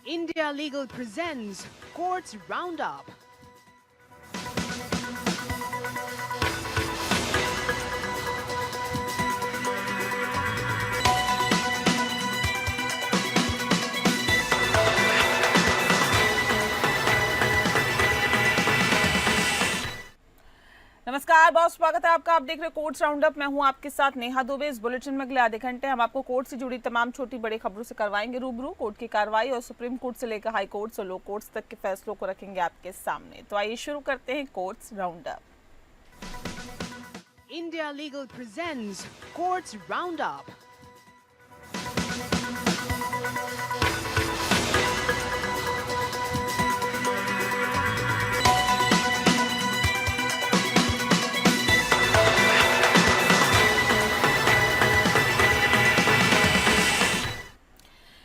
India Legal presents Courts Roundup. नमस्कार बहुत स्वागत है आपका। आप देख रहे हैं कोर्ट्स राउंडअप। मैं हूं आपके साथ नेहा दुबे। इस बुलेटिन में अगले आधे घंटे हम आपको कोर्ट से जुड़ी तमाम छोटी बड़ी खबरों से करवाएंगे रूबरू। कोर्ट की कार्रवाई और सुप्रीम कोर्ट से लेकर हाई कोर्ट्स और लो कोर्ट्स तक के फैसलों को रखेंगे आपके सामने। तो आइए शुरू करते हैं courts roundup. India Legal presents Courts Roundup.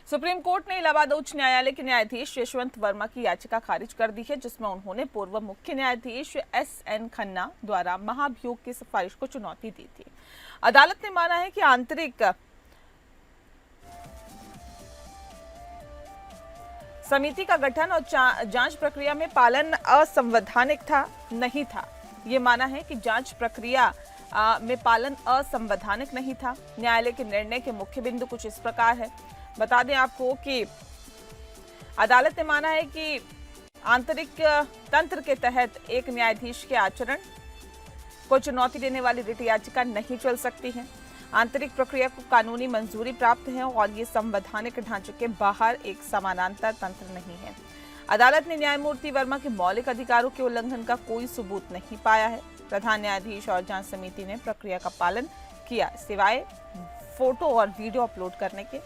Supreme court ने इलाहाबाद उच्च न्यायालय के न्यायाधीश यशवंत वर्मा की याचिका खारिज कर दी है, जिसमें उन्होंने पूर्व मुख्य न्यायाधीश एस.एन. खन्ना द्वारा महाभियोग की सिफारिश को चुनौती दी थी। अदालत ने माना है कि आंतरिक समिति का गठन और जांच प्रक्रिया में पालन असंवैधानिक नहीं था। ये माना है कि जांच प्रक्रिया में पालन असंवैधानिक नहीं था। न्यायालय के निर्णय के मुख्य बिंदु कुछ इस प्रकार है। बता दें आपको कि अदालत ने माना है कि आंतरिक तंत्र के तहत एक न्यायाधीश के आचरण को चुनौती देने वाली रिट याचिका नहीं चल सकती है। आंतरिक प्रक्रिया को कानूनी मंजूरी प्राप्त है और ये संवैधानिक ढांचे के बाहर एक समानांतर तंत्र नहीं है। अदालत ने न्यायमूर्ति वर्मा के मौलिक अधिकारों के उल्लंघन का कोई सबूत नहीं पाया है। प्रधान न्यायाधीश और जांच समिति ने प्रक्रिया का पालन किया, सिवाय फोटो और वीडियो अपलोड करने के,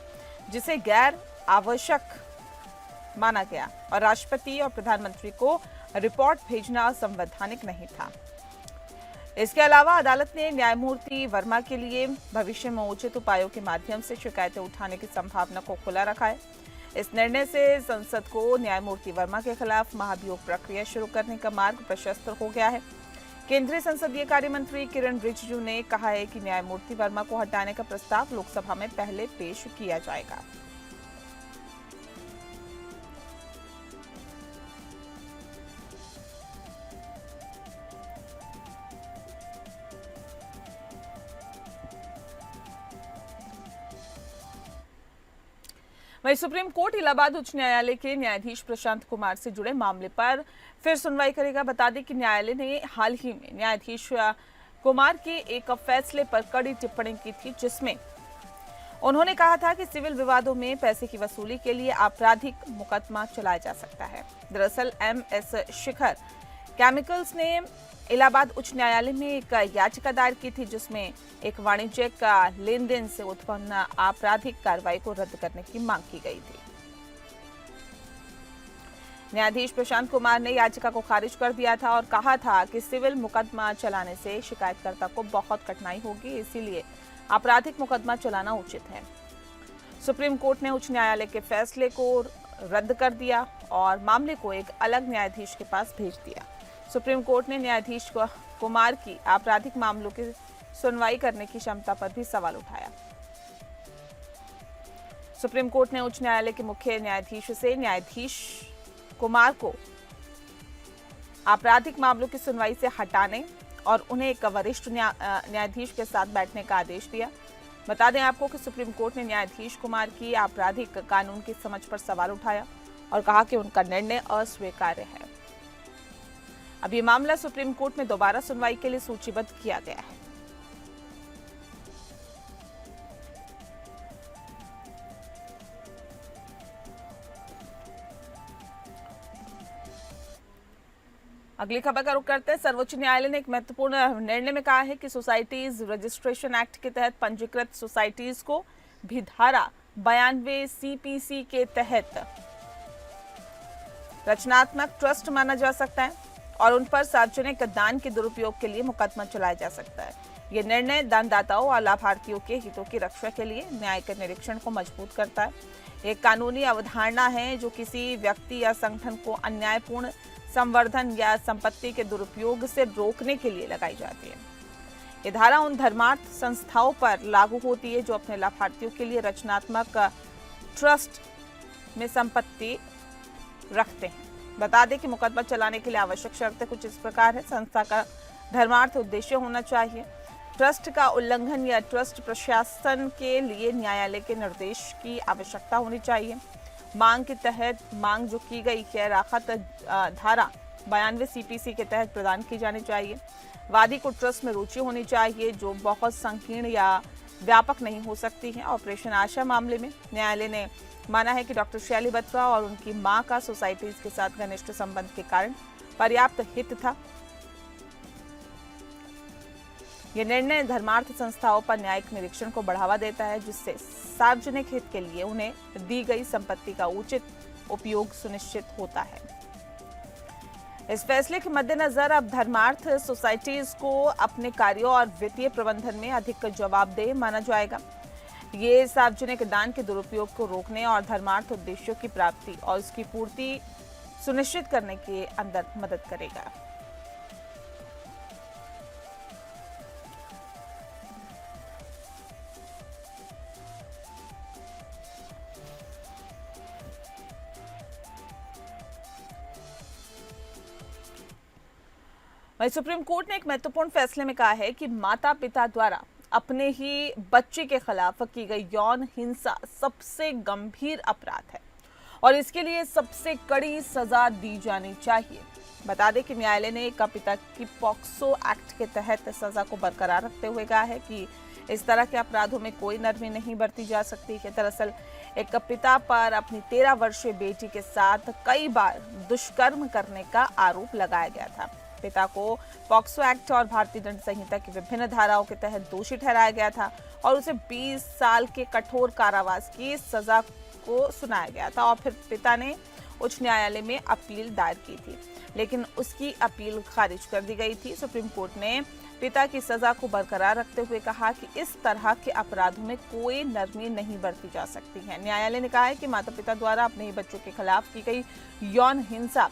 जिसे गैर आवश्यक माना गया, और राष्ट्रपति और प्रधानमंत्री को रिपोर्ट भेजना संवैधानिक नहीं था। इसके अलावा अदालत ने न्यायमूर्ति वर्मा के लिए भविष्य में उचित उपायों के माध्यम से शिकायतें उठाने की संभावना को खुला रखा है। इस निर्णय से संसद को न्यायमूर्ति वर्मा के खिलाफ महाभियोग प्रक्रिया शुरू करने का मार्ग प्रशस्त हो गया है। केंद्रीय संसदीय कार्य मंत्री किरण रिजिजू ने कहा है कि न्यायमूर्ति वर्मा को हटाने का प्रस्ताव लोकसभा में पहले पेश किया जाएगा। वहीं सुप्रीम कोर्ट इलाहाबाद उच्च न्यायालय के न्यायाधीश प्रशांत कुमार से जुड़े मामले पर फिर सुनवाई करेगा। बता दें कि न्यायालय ने हाल ही में न्यायाधीश कुमार के एक फैसले पर कड़ी टिप्पणी की थी, जिसमें उन्होंने कहा था कि सिविल विवादों में पैसे की वसूली के लिए आपराधिक मुकदमा चलाया जा सकता है। दरअसल एम.एस. शिखर केमिकल्स ने इलाहाबाद उच्च न्यायालय में एक याचिका दायर की थी, जिसमें एक वाणिज्यिक लेन देन से उत्पन्न आपराधिक कार्रवाई को रद्द करने की मांग की गई थी। न्यायाधीश प्रशांत कुमार ने याचिका को खारिज कर दिया था और कहा था कि सिविल मुकदमा चलाने से शिकायतकर्ता को बहुत कठिनाई होगी, इसीलिए आपराधिक मुकदमा चलाना उचित है। सुप्रीम कोर्ट ने उच्च न्यायालय के फैसले को रद्द कर दिया और मामले को एक अलग न्यायाधीश के पास भेज दिया। सुप्रीम कोर्ट ने न्यायाधीश कुमार की आपराधिक मामलों की सुनवाई करने की क्षमता पर भी सवाल उठाया। सुप्रीम कोर्ट ने उच्च न्यायालय के मुख्य न्यायाधीश से न्यायाधीश कुमार को आपराधिक मामलों की सुनवाई से हटाने और उन्हें एक वरिष्ठ न्यायाधीश के साथ बैठने का आदेश दिया। बता दें आपको कि सुप्रीम कोर्ट ने न्यायाधीश कुमार की आपराधिक कानून की समझ पर सवाल उठाया और कहा कि उनका निर्णय अस्वीकार्य है। अब ये मामला सुप्रीम कोर्ट में दोबारा सुनवाई के लिए सूचीबद्ध किया गया है। अगली खबर का रुख करते हैं। सर्वोच्च न्यायालय ने एक महत्वपूर्ण निर्णय में कहा है कि सोसाइटीज रजिस्ट्रेशन एक्ट के तहत पंजीकृत सोसाइटीज को भी धारा 92 सीपीसी के तहत रचनात्मक ट्रस्ट माना जा सकता है और उन पर सार्वजनिक दान के दुरुपयोग के लिए मुकदमा चलाया जा सकता है। ये निर्णय दानदाताओं और लाभार्थियों के हितों की रक्षा के लिए न्यायिक निरीक्षण को मजबूत करता है। एक कानूनी अवधारणा है जो किसी व्यक्ति या संगठन को अन्यायपूर्ण संवर्धन या संपत्ति के दुरुपयोग से रोकने के लिए लगाई जाती है। ये धारा उन धर्मार्थ संस्थाओं पर लागू होती है जो अपने लाभार्थियों के लिए रचनात्मक ट्रस्ट में संपत्ति रखते हैं। बता दें कि मुकदमा चलाने के लिए आवश्यक शर्तें कुछ इस प्रकार है। संस्था का धर्मार्थ उद्देश्य होना चाहिए। ट्रस्ट का उल्लंघन या ट्रस्ट प्रशासन के लिए न्यायालय के निर्देश की आवश्यकता होनी चाहिए। मांग के तहत मांग जो की गई है राहत धारा 92 CPC के तहत प्रदान की जानी चाहिए। वादी को ट्रस्ट में रुचि होनी चाहिए जो बहुत संकीर्ण या व्यापक नहीं हो सकती है। ऑपरेशन आशा मामले में न्यायालय ने माना है कि डॉक्टर शैली बत्रा और उनकी मां का सोसाइटीज के साथ घनिष्ठ संबंध के कारण पर्याप्त हित था। यह निर्णय धर्मार्थ संस्थाओं पर न्यायिक निरीक्षण को बढ़ावा देता है जिससे सार्वजनिक हित के लिए उन्हें दी गई संपत्ति का उचित उपयोग सुनिश्चित होता है। इस फैसले के मद्देनजर अब धर्मार्थ सोसाइटीज को अपने कार्यों और वित्तीय प्रबंधन में अधिक जवाबदेह माना जाएगा। ये सार्वजनिक दान के दुरुपयोग को रोकने और धर्मार्थ उद्देश्यों की प्राप्ति और उसकी पूर्ति सुनिश्चित करने के अंदर मदद करेगा। वहीं सुप्रीम कोर्ट ने एक महत्वपूर्ण फैसले में कहा है कि माता पिता द्वारा अपने ही बच्चे के खिलाफ की गई यौन हिंसा सबसे गंभीर अपराध है और इसके लिए सबसे कड़ी सजा दी जानी चाहिए। बता दें कि न्यायालय ने एक पिता की पॉक्सो एक्ट के तहत सजा को बरकरार रखते हुए कहा है कि इस तरह के अपराधों में कोई नरमी नहीं बरती जा सकती है। दरअसल एक पिता पर अपनी 13 वर्षीय बेटी के साथ कई बार दुष्कर्म करने का आरोप लगाया गया था। पिता को पॉक्सो एक्ट और भारतीय दंड संहिता की विभिन्न धाराओं के तहत दोषी ठहराया गया था और उसे 20 साल के कठोर कारावास की सजा को सुनाया गया था और फिर पिता ने उच्च न्यायालय में अपील दायर की थी, लेकिन उसकी अपील खारिज कर दी गई थी। सुप्रीम कोर्ट ने पिता की सजा को बरकरार रखते हुए कहा कि इस तरह के अपराधों में कोई नरमी नहीं बरती जा सकती है। न्यायालय ने कहा है कि माता पिता द्वारा अपने ही बच्चों के खिलाफ की गई यौन हिंसा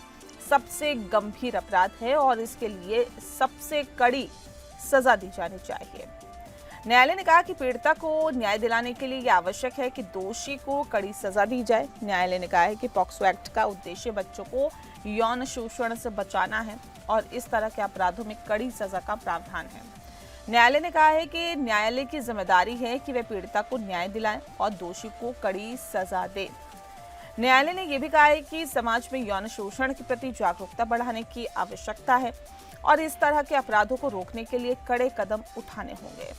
सबसे गंभीर अपराध है और इसके लिए सबसे कड़ी सजा दी जानी चाहिए। न्यायालय ने कहा कि पीड़िता को न्याय दिलाने के लिए यह आवश्यक है कि दोषी को कड़ी सजा दी जाए। न्यायालय ने कहा है कि पॉक्सो एक्ट का उद्देश्य बच्चों को यौन शोषण से बचाना है और इस तरह के अपराधों में कड़ी सजा का प्रावधान है। न्यायालय ने कहा है कि न्यायालय की जिम्मेदारी है कि वह पीड़िता को न्याय दिलाए और दोषी को कड़ी सजा दे। न्यायालय ने यह भी कहा है कि समाज में यौन शोषण के प्रति जागरूकता बढ़ाने की आवश्यकता है और इस तरह के अपराधों को रोकने के लिए कड़े कदम उठाने होंगे।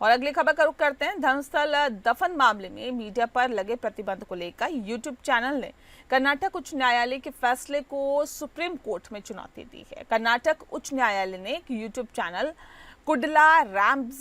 और अगली खबर का रुख करते हैं। धर्मस्थल दफन मामले में मीडिया पर लगे प्रतिबंध को लेकर यूट्यूब चैनल ने कर्नाटक उच्च न्यायालय के फैसले को सुप्रीम कोर्ट में चुनौती दी है। कर्नाटक उच्च न्यायालय ने एक यूट्यूब चैनल कुडला रैम्स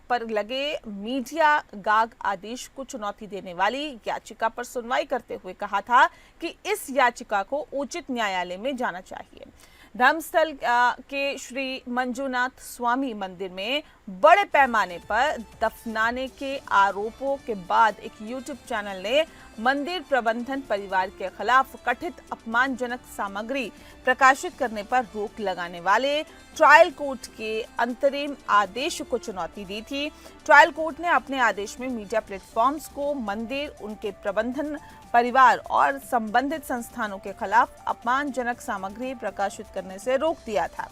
पर लगे मीडिया गाग आदेश को चुनौती देने वाली याचिका पर सुनवाई करते हुए कहा था कि इस याचिका को उचित न्यायालय में जाना चाहिए। धर्मस्थल के श्री मंजुनाथ स्वामी मंदिर में बड़े पैमाने पर दफनाने के आरोपों के बाद एक यूट्यूब चैनल ने मंदिर प्रबंधन परिवार के खिलाफ कथित अपमानजनक सामग्री प्रकाशित करने पर रोक लगाने वाले ट्रायल कोर्ट के अंतरिम आदेश को चुनौती दी थी। ट्रायल कोर्ट ने अपने आदेश में मीडिया प्लेटफॉर्म्स को मंदिर, उनके प्रबंधन परिवार और संबंधित संस्थानों के खिलाफ अपमानजनक सामग्री प्रकाशित करने से रोक दिया था।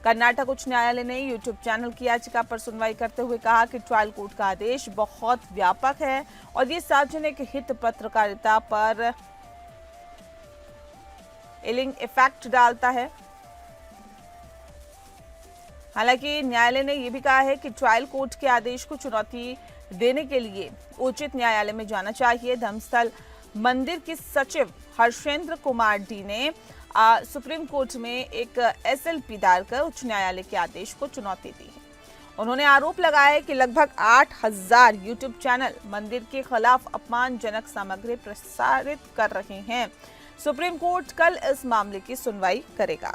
कर्नाटक उच्च न्यायालय ने यूट्यूब चैनल की याचिका पर सुनवाई करते हुए कहा कि ट्रायल कोर्ट का आदेश बहुत व्यापक है और ये सार्वजनिक हित पत्रकारिता पर इलिंग इफेक्ट डालता है। हालांकि न्यायालय ने यह भी कहा है कि ट्रायल कोर्ट के आदेश को चुनौती देने के लिए उचित न्यायालय में जाना चाहिए। धर्मस्थल मंदिर के सचिव हर्षेंद्र कुमार डी ने सुप्रीम कोर्ट में एक एसएलपी दायर कर उच्च न्यायालय के आदेश को चुनौती दी है। उन्होंने आरोप लगाया है कि लगभग 8000 यूट्यूब चैनल मंदिर के खिलाफ अपमानजनक सामग्री प्रसारित कर रहे हैं। सुप्रीम कोर्ट कल इस मामले की सुनवाई करेगा।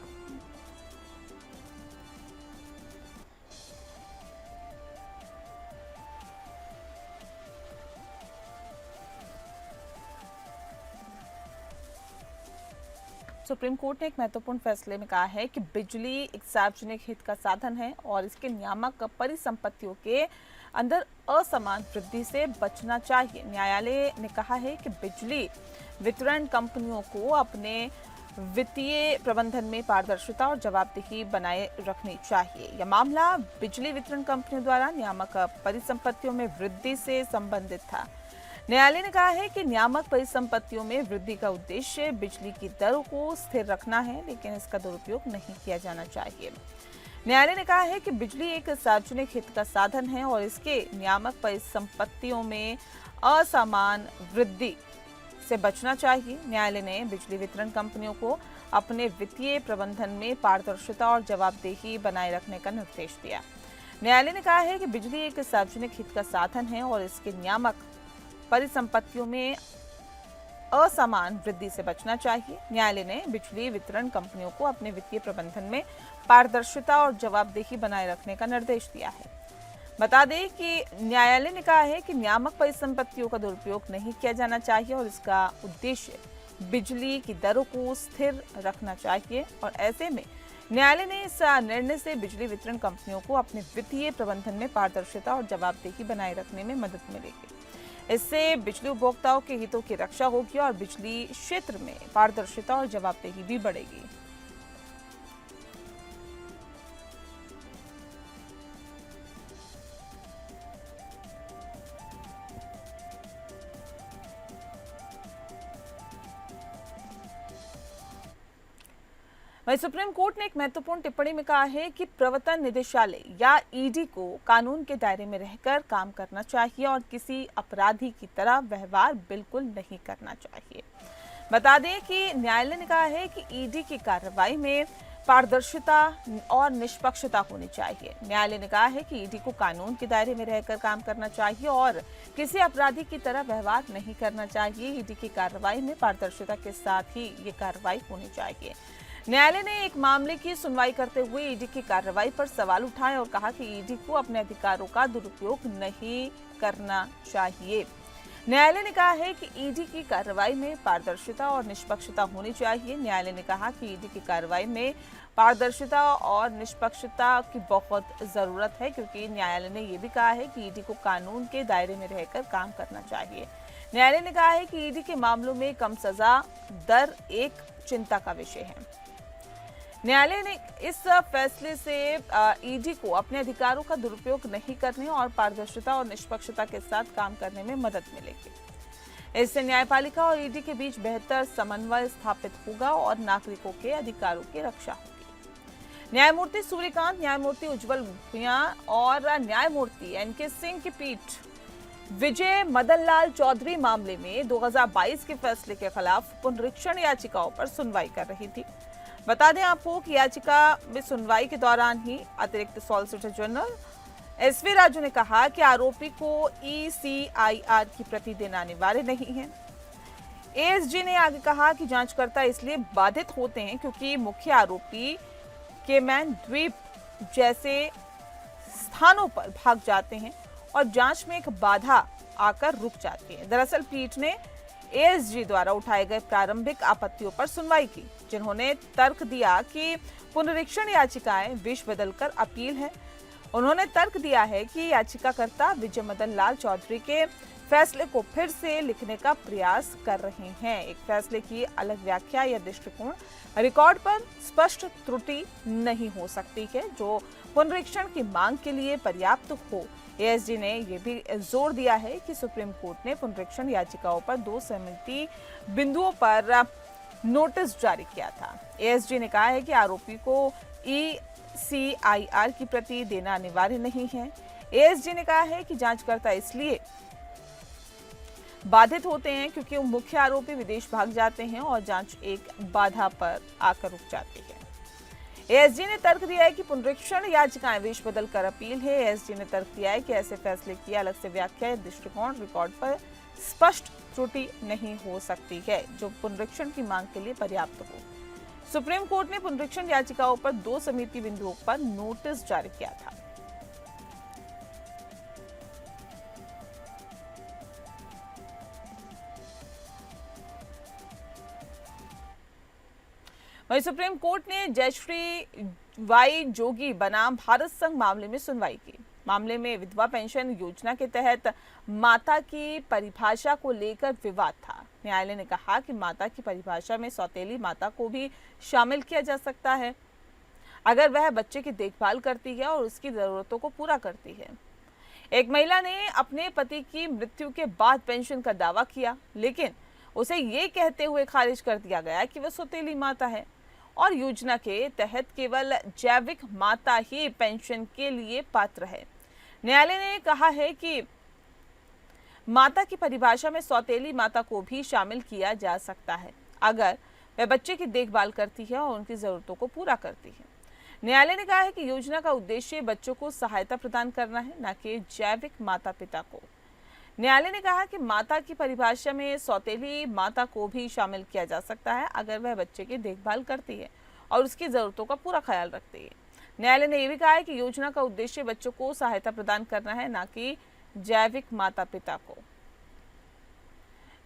सुप्रीम कोर्ट ने एक महत्वपूर्ण फैसले में कहा है कि बिजली एक सार्वजनिक हित का साधन है और इसके नियामक परिसंपत्तियों के अंदर असमान वृद्धि से बचना चाहिए। न्यायालय ने कहा है कि बिजली वितरण कंपनियों को अपने वित्तीय प्रबंधन में पारदर्शिता और जवाबदेही बनाए रखनी चाहिए। यह मामला बिजली वितरण कंपनियों द्वारा नियामक परिसंपत्तियों में वृद्धि से संबंधित था। न्यायालय ने कहा है कि नियामक परिसंपत्तियों में वृद्धि का उद्देश्य बिजली की दरों को स्थिर रखना है, लेकिन इसका दुरुपयोग नहीं किया जाना चाहिए। न्यायालय ने कहा है कि बिजली एक सार्वजनिक हित का साधन है और इसके नियामक परिसंपत्तियों में असमान वृद्धि से बचना चाहिए। न्यायालय ने बिजली वितरण कंपनियों को अपने वित्तीय प्रबंधन में पारदर्शिता और जवाबदेही बनाए रखने का निर्देश दिया। न्यायालय ने कहा है कि बिजली एक सार्वजनिक हित का साधन है और इसके नियामक परिसंपत्तियों में असमान वृद्धि से बचना चाहिए। न्यायालय ने बिजली वितरण कंपनियों को अपने वित्तीय प्रबंधन में पारदर्शिता और जवाबदेही बनाए रखने का निर्देश दिया है। बता दें कि न्यायालय ने कहा है कि नियामक परिसंपत्तियों का दुरुपयोग नहीं किया जाना चाहिए और इसका उद्देश्य बिजली की दरों को स्थिर रखना चाहिए और ऐसे में न्यायालय ने इस निर्णय से बिजली वितरण कंपनियों को अपने वित्तीय प्रबंधन में पारदर्शिता और जवाबदेही बनाए रखने में मदद मिलेगी। इससे बिजली उपभोक्ताओं के हितों की रक्षा होगी और बिजली क्षेत्र में पारदर्शिता और जवाबदेही भी बढ़ेगी। वहीं सुप्रीम कोर्ट ने एक महत्वपूर्ण टिप्पणी में कहा है कि प्रवर्तन निदेशालय या ईडी को कानून के दायरे में रहकर काम करना चाहिए और किसी अपराधी की तरह व्यवहार बिल्कुल नहीं करना चाहिए। बता दें कि न्यायालय ने कहा है कि ईडी की कार्रवाई में पारदर्शिता और निष्पक्षता होनी चाहिए। न्यायालय ने कहा है कि ईडी को कानून के दायरे में रहकर काम करना चाहिए और किसी अपराधी की तरह व्यवहार नहीं करना चाहिए। ईडी की कार्रवाई में पारदर्शिता के साथ ही ये कार्रवाई होनी चाहिए। न्यायालय ने एक मामले की सुनवाई करते हुए ईडी की कार्रवाई पर सवाल उठाए और कहा कि ईडी को अपने अधिकारों का दुरुपयोग नहीं करना चाहिए। न्यायालय ने कहा है कि ईडी की कार्रवाई में पारदर्शिता और निष्पक्षता होनी चाहिए। न्यायालय ने कहा कि ईडी की कार्रवाई में पारदर्शिता और निष्पक्षता की बहुत जरूरत है, क्योंकि न्यायालय ने यह भी कहा है कि ईडी को कानून के दायरे में रहकर काम करना चाहिए। न्यायालय ने कहा है कि ईडी के मामलों में कम सजा दर एक चिंता का विषय है। न्यायालय ने इस फैसले से ईडी को अपने अधिकारों का दुरुपयोग नहीं करने और पारदर्शिता और निष्पक्षता के साथ काम करने में मदद मिलेगी। इससे न्यायपालिका और ईडी के बीच बेहतर समन्वय स्थापित होगा और नागरिकों के अधिकारों की रक्षा होगी। न्यायमूर्ति सूर्यकांत, न्यायमूर्ति उज्जवल भुइयां और न्यायमूर्ति एनके सिंह की पीठ विजय मदन लाल चौधरी मामले में 2022 के फैसले के खिलाफ पुनरीक्षण याचिकाओं पर सुनवाई कर रही थी। बता दें आपको कि याचिका में सुनवाई के दौरान ही अतिरिक्त सॉलिसिटर जनरल एसवी राजू ने कहा कि आरोपी को ईसीआईआर की प्रति देना अनिवार्य नहीं है। एएसजी ने आगे कहा कि जांचकर्ता इसलिए बाधित होते हैं क्योंकि मुख्य आरोपी केमैन द्वीप जैसे स्थानों पर भाग जाते हैं और जांच में एक बाधा आकर रुक जाती है। दरअसल पीठ ने एएसजी द्वारा उठाए गए प्रारंभिक आपत्तियों पर सुनवाई की, जिन्होंने तर्क दिया कि पुनरीक्षण याचिकाएं विष बदलकर अपील है। उन्होंने तर्क दिया है कि याचिकाकर्ता विजय मदन लाल चौधरी के फैसले को फिर से लिखने का प्रयास कर रहे हैं। एक फैसले की अलग व्याख्या या दृष्टिकोण रिकॉर्ड पर स्पष्ट त्रुटि नहीं हो सकती है जो पुनरीक्षण की मांग के लिए पर्याप्त हो। एएसजी ने यह भी जोर दिया है कि सुप्रीम कोर्ट ने पुनरीक्षण याचिकाओं पर 2 सहमति बिंदुओं पर नोटिस जारी किया था। एएसजी ने कहा है कि आरोपी को ईसीआईआर की प्रति देना अनिवार्य नहीं है। एएसजी ने कहा है कि जांचकर्ता इसलिए बाधित होते हैं क्योंकि मुख्य आरोपी विदेश भाग जाते हैं और जांच एक बाधा पर आकर रुक जाती है। एएसजी ने तर्क दिया है कि पुनरीक्षण याचिकाएं विष बदल कर अपील है। एएसजी ने तर्क दिया है कि ऐसे फैसले की अलग से व्याख्या या दृष्टिकोण रिकॉर्ड पर स्पष्ट त्रुटि नहीं हो सकती है जो पुनरीक्षण की मांग के लिए पर्याप्त हो। सुप्रीम कोर्ट ने पुनरीक्षण याचिकाओं पर 2 समिति बिंदुओं पर नोटिस जारी किया था। वहीं सुप्रीम कोर्ट ने जयश्री वाई जोगी बनाम भारत संघ मामले में सुनवाई की। मामले में विधवा पेंशन योजना के तहत माता की परिभाषा को लेकर विवाद था। न्यायालय ने कहा कि माता की परिभाषा में सौतेली माता को भी शामिल किया जा सकता है अगर वह बच्चे की देखभाल करती है और उसकी जरूरतों को पूरा करती है। एक महिला ने अपने पति की मृत्यु के बाद पेंशन का दावा किया, लेकिन उसे ये कहते हुए खारिज कर दिया गया कि वह सौतेली माता है और योजना के तहत केवल जैविक माता ही पेंशन के लिए पात्र है। न्यायालय ने कहा है कि माता की परिभाषा में सौतेली माता को भी शामिल किया जा सकता है अगर वह बच्चे की देखभाल करती है और उनकी जरूरतों को पूरा करती है। न्यायालय ने कहा है कि योजना का उद्देश्य बच्चों को सहायता प्रदान करना है, न कि जैविक माता पिता को। न्यायालय ने कहा कि माता की परिभाषा में सौतेली माता को भी शामिल किया जा सकता है अगर वह बच्चे की देखभाल करती है और उसकी जरूरतों का पूरा ख्याल रखती है। न्यायालय ने यह भी कहा है कि योजना का उद्देश्य बच्चों को सहायता प्रदान करना है, न कि जैविक माता पिता को।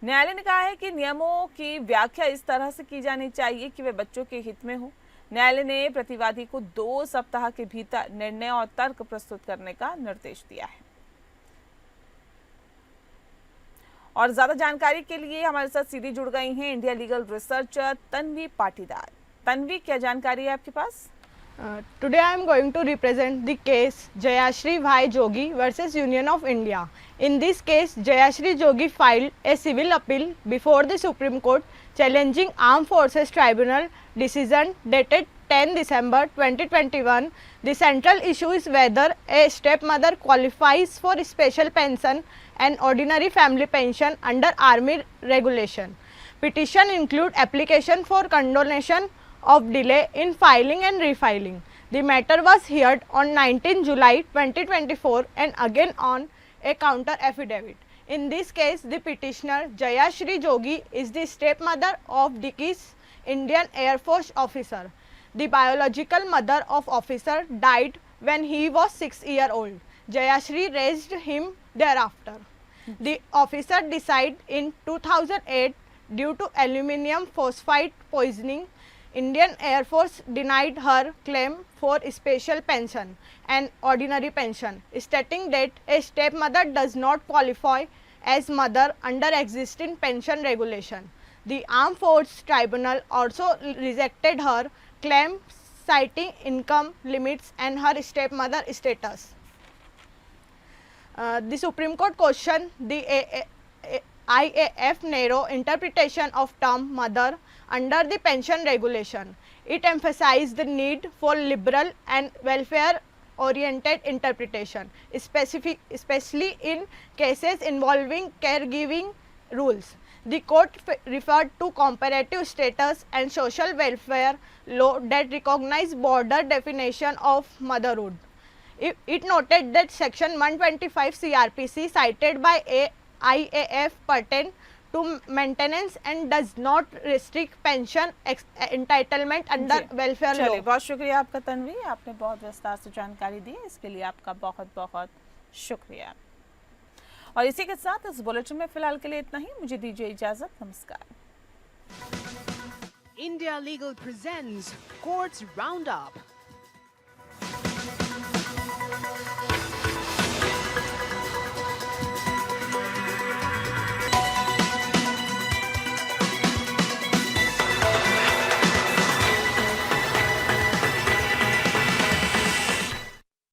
न्यायालय ने कहा है कि नियमों की व्याख्या इस तरह से की जानी चाहिए कि वे बच्चों के हित में हो। न्यायालय ने प्रतिवादी को 2 सप्ताह के भीतर निर्णय और तर्क प्रस्तुत करने का निर्देश दिया है। और ज्यादा जानकारी के लिए हमारे साथ सीधी जुड़ गई हैं India legal researcher Tanvi Patidar. Tanvi, क्या जानकारी है आपके पास? Today I am going to represent the case Jayashri Bhai Jogi versus Union of India. In this case, Jayashri Jogi filed a civil appeal before the Supreme Court challenging Armed Forces Tribunal decision dated 10 December 2021. The central issue is whether a stepmother qualifies for special pension and ordinary family pension under Army regulation. Petition include application for condonation of delay in filing and refiling. The matter was heard on 19 July 2024 and again on a counter affidavit. In this case, the petitioner Jayashri Jogi is the stepmother of deceased Indian Air Force officer. The biological mother of officer died when he was 6 years old. Jayashri raised him thereafter. The officer died in 2008 due to aluminum phosphide poisoning. Indian Air Force denied her claim for special pension and ordinary pension, stating that a stepmother does not qualify as mother under existing pension regulation. The Armed Forces Tribunal also rejected her claim, citing income limits and her stepmother status. The Supreme Court questioned the IAF narrow interpretation of term mother under the pension regulation. It emphasized the need for liberal and welfare-oriented interpretation, especially in cases involving caregiving rules. The court referred to comparative status and social welfare law that recognize broader definition of motherhood. It noted that Section 125 CRPC cited by IAF pertain to maintenance and does not restrict pension entitlement under welfare law. चलिए, बहुत शुक्रिया आपका तन्वी, आपने बहुत विस्तार से जानकारी दी, इसके लिए आपका बहुत बहुत शुक्रिया। और इसी के साथ इस बुलेटिन में फिलहाल के लिए इतना ही। मुझे दीजिए इजाजत। नमस्कार। India Legal presents Courts Roundup.